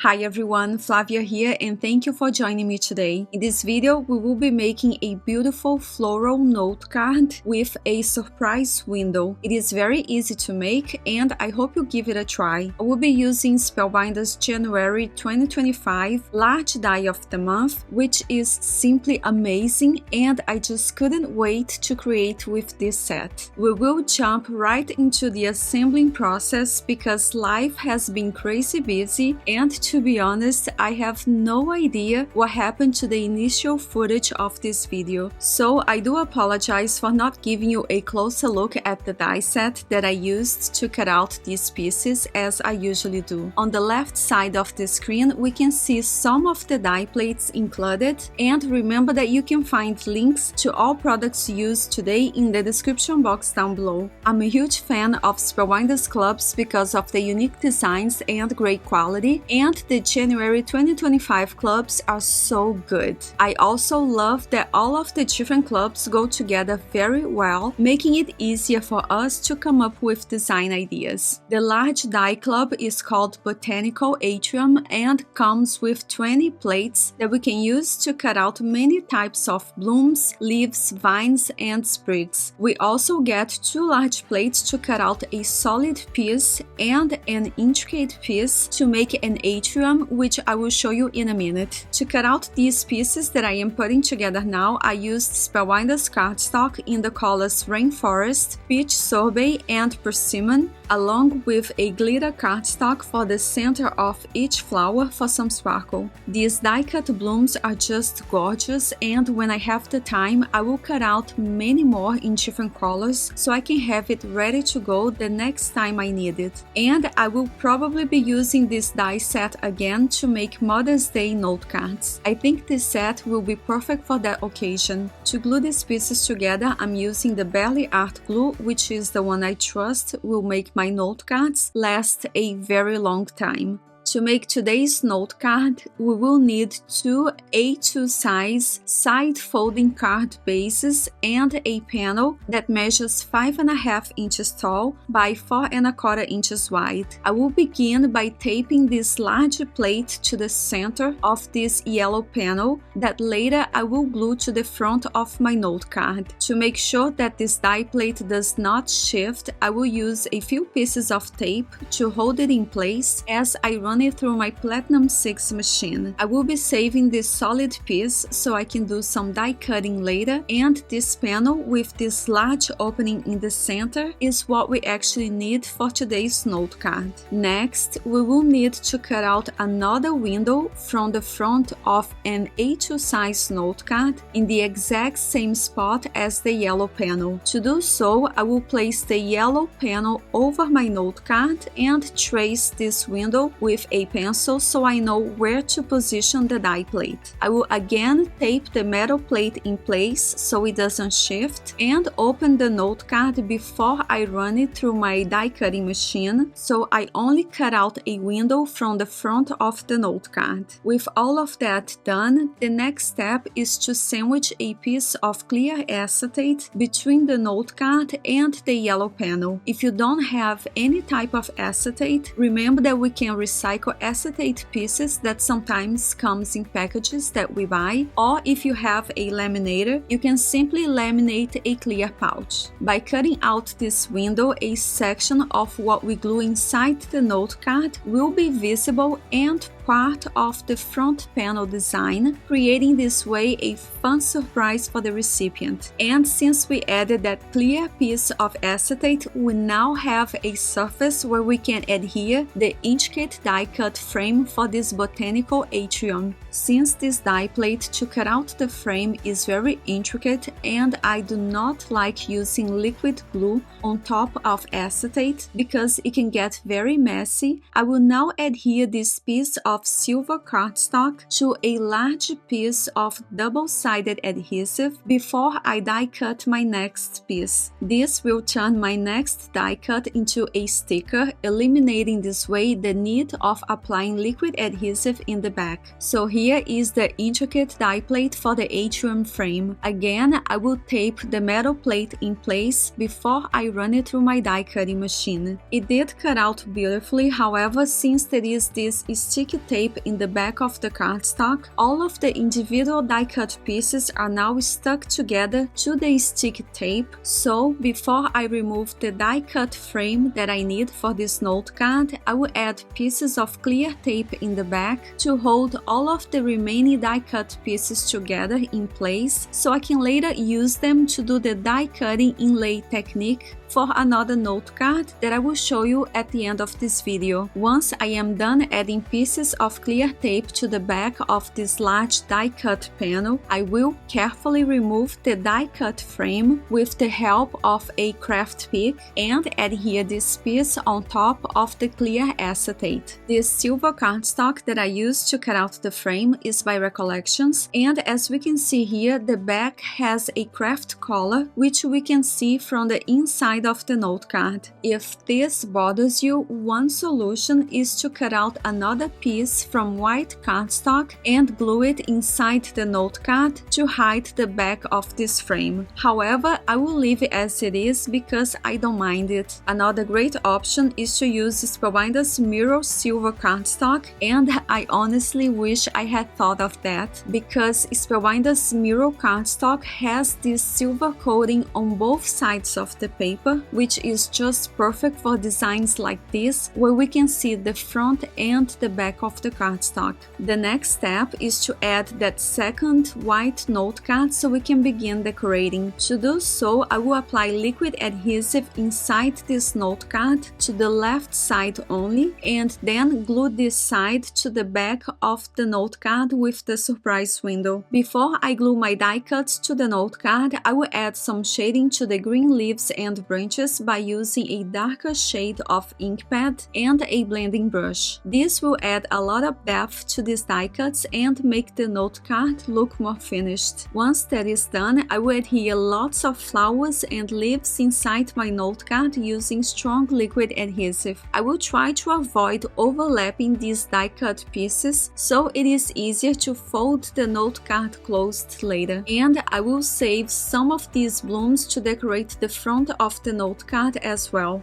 Hi everyone, Flavia here and thank you for joining me today. In this video, we will be making a beautiful floral note card with a surprise window. It is very easy to make and I hope you give it a try. I will be using Spellbinder's January 2025 large die of the month, which is simply amazing and I just couldn't wait to create with this set. We will jump right into the assembling process because life has been crazy busy and to be honest, I have no idea what happened to the initial footage of this video, so I do apologize for not giving you a closer look at the die set that I used to cut out these pieces as I usually do. On the left side of the screen, we can see some of the die plates included, and remember that you can find links to all products used today in the description box down below. I'm a huge fan of Spellbinder's clubs because of the unique designs and great quality, and the January 2025 clubs are so good. I also love that all of the different clubs go together very well, making it easier for us to come up with design ideas. The large die club is called Botanical Atrium and comes with 20 plates that we can use to cut out many types of blooms, leaves, vines, and sprigs. We also get 2 large plates to cut out a solid piece and an intricate piece to make an atrium, which I will show you in a minute. To cut out these pieces that I am putting together now, I used Spellbinder's cardstock in the colors Rainforest, Peach Sorbet, and Persimmon, along with a glitter cardstock for the center of each flower for some sparkle. These die-cut blooms are just gorgeous, and when I have the time, I will cut out many more in different colors so I can have it ready to go the next time I need it. And I will probably be using this die set again to make Mother's Day note cards. I think this set will be perfect for that occasion. To glue these pieces together, I'm using the Bearly Art Glue, which is the one I trust will make my note cards last a very long time. To make today's note card, we will need 2 A2 size side folding card bases and a panel that measures 5.5 inches tall by 4.25 inches wide. I will begin by taping this large plate to the center of this yellow panel that later I will glue to the front of my note card. To make sure that this die plate does not shift, I will use a few pieces of tape to hold it in place as I run it through my Platinum 6 machine. I will be saving this solid piece so I can do some die cutting later, and this panel with this large opening in the center is what we actually need for today's note card. Next, we will need to cut out another window from the front of an A2 size note card in the exact same spot as the yellow panel. To do so, I will place the yellow panel over my note card and trace this window with a pencil so I know where to position the die plate. I will again tape the metal plate in place so it doesn't shift and open the note card before I run it through my die cutting machine, so I only cut out a window from the front of the note card. With all of that done, the next step is to sandwich a piece of clear acetate between the note card and the yellow panel. If you don't have any type of acetate, remember that we can recycle acetate pieces that sometimes comes in packages that we buy, or if you have a laminator, you can simply laminate a clear pouch. By cutting out this window, a section of what we glue inside the note card will be visible and part of the front panel design, creating this way a fun surprise for the recipient. And since we added that clear piece of acetate, we now have a surface where we can adhere the intricate die cut frame for this botanical atrium. Since this die plate to cut out the frame is very intricate and I do not like using liquid glue on top of acetate because it can get very messy, I will now adhere this piece of silver cardstock to a large piece of double-sided adhesive before I die cut my next piece. This will turn my next die cut into a sticker, eliminating this way the need of applying liquid adhesive in the back. So here is the intricate die plate for the atrium frame. Again, I will tape the metal plate in place before I run it through my die cutting machine. It did cut out beautifully, however, since there is this sticky tape in the back of the cardstock, all of the individual die-cut pieces are now stuck together to the sticky tape, so before I remove the die-cut frame that I need for this note card, I will add pieces of clear tape in the back to hold all of the remaining die-cut pieces together in place, so I can later use them to do the die-cutting inlay technique for another note card that I will show you at the end of this video. Once I am done adding pieces of clear tape to the back of this large die-cut panel, I will carefully remove the die-cut frame with the help of a craft pick and adhere this piece on top of the clear acetate. This silver cardstock that I used to cut out the frame is by Recollections, and as we can see here, the back has a craft collar which we can see from the inside of the note card. If this bothers you, one solution is to cut out another piece from white cardstock and glue it inside the note card to hide the back of this frame. However, I will leave it as it is because I don't mind it. Another great option is to use Spellbinder's Mirror Silver cardstock, and I honestly wish I had thought of that because Spellbinder's Mirror cardstock has this silver coating on both sides of the paper, which is just perfect for designs like this where we can see the front and the back of the cardstock. The next step is to add that second white note card so we can begin decorating. To do so, I will apply liquid adhesive inside this note card to the left side only and then glue this side to the back of the note card with the surprise window. Before I glue my die cuts to the note card, I will add some shading to the green leaves and branches by using a darker shade of ink pad and a blending brush. This will add a lot of depth to these die cuts and make the note card look more finished. Once that is done, I will adhere lots of flowers and leaves inside my note card using strong liquid adhesive. I will try to avoid overlapping these die cut pieces so it is easier to fold the note card closed later. And I will save some of these blooms to decorate the front of the note card as well.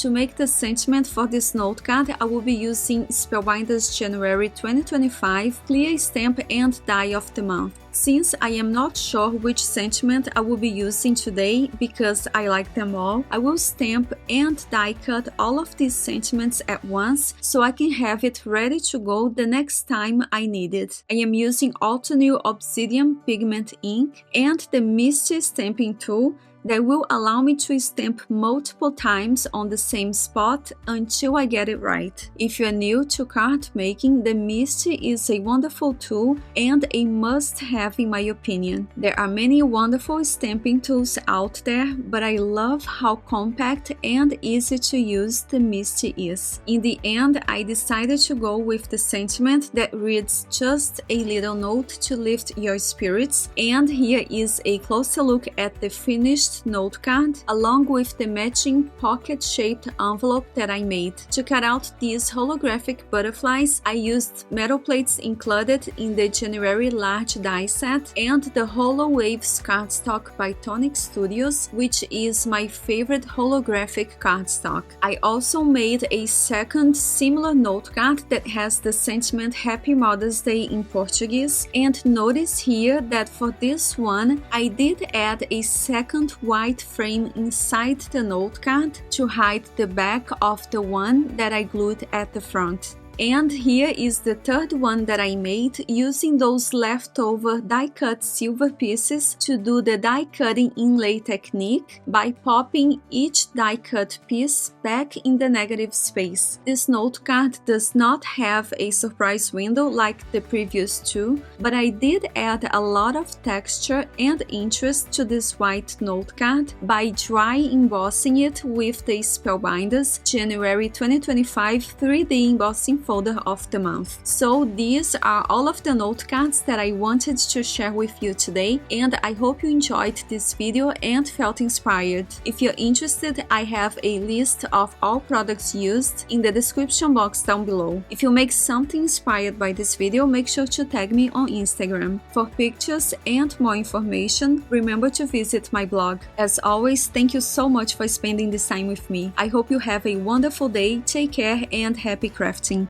To make the sentiment for this note card, I will be using Spellbinders January 2025 Clear Stamp and Die of the Month. Since I am not sure which sentiment I will be using today because I like them all, I will stamp and die cut all of these sentiments at once so I can have it ready to go the next time I need it. I am using Altenew Obsidian Pigment ink and the Misty stamping tool that will allow me to stamp multiple times on the same spot until I get it right. If you are new to card making, the Misty is a wonderful tool and a must-have in my opinion. There are many wonderful stamping tools out there, but I love how compact and easy to use the Misty is. In the end, I decided to go with the sentiment that reads just a little note to lift your spirits, and here is a closer look at the finished note card along with the matching pocket-shaped envelope that I made. To cut out these holographic butterflies, I used metal plates included in the January large die set and the Holo Waves cardstock by Tonic Studios, which is my favorite holographic cardstock. I also made a second similar note card that has the sentiment Happy Mother's Day in Portuguese, and notice here that for this one I did add a second white frame inside the note card to hide the back of the one that I glued at the front. And here is the third one that I made using those leftover die-cut silver pieces to do the die-cutting inlay technique by popping each die-cut piece back in the negative space. This note card does not have a surprise window like the previous two, but I did add a lot of texture and interest to this white note card by dry embossing it with the Spellbinders January 2025 3D embossing folder of the month. So these are all of the note cards that I wanted to share with you today, and I hope you enjoyed this video and felt inspired. If you're interested, I have a list of all products used in the description box down below. If you make something inspired by this video, make sure to tag me on Instagram. For pictures and more information, remember to visit my blog. As always, thank you so much for spending this time with me. I hope you have a wonderful day, take care, and happy crafting!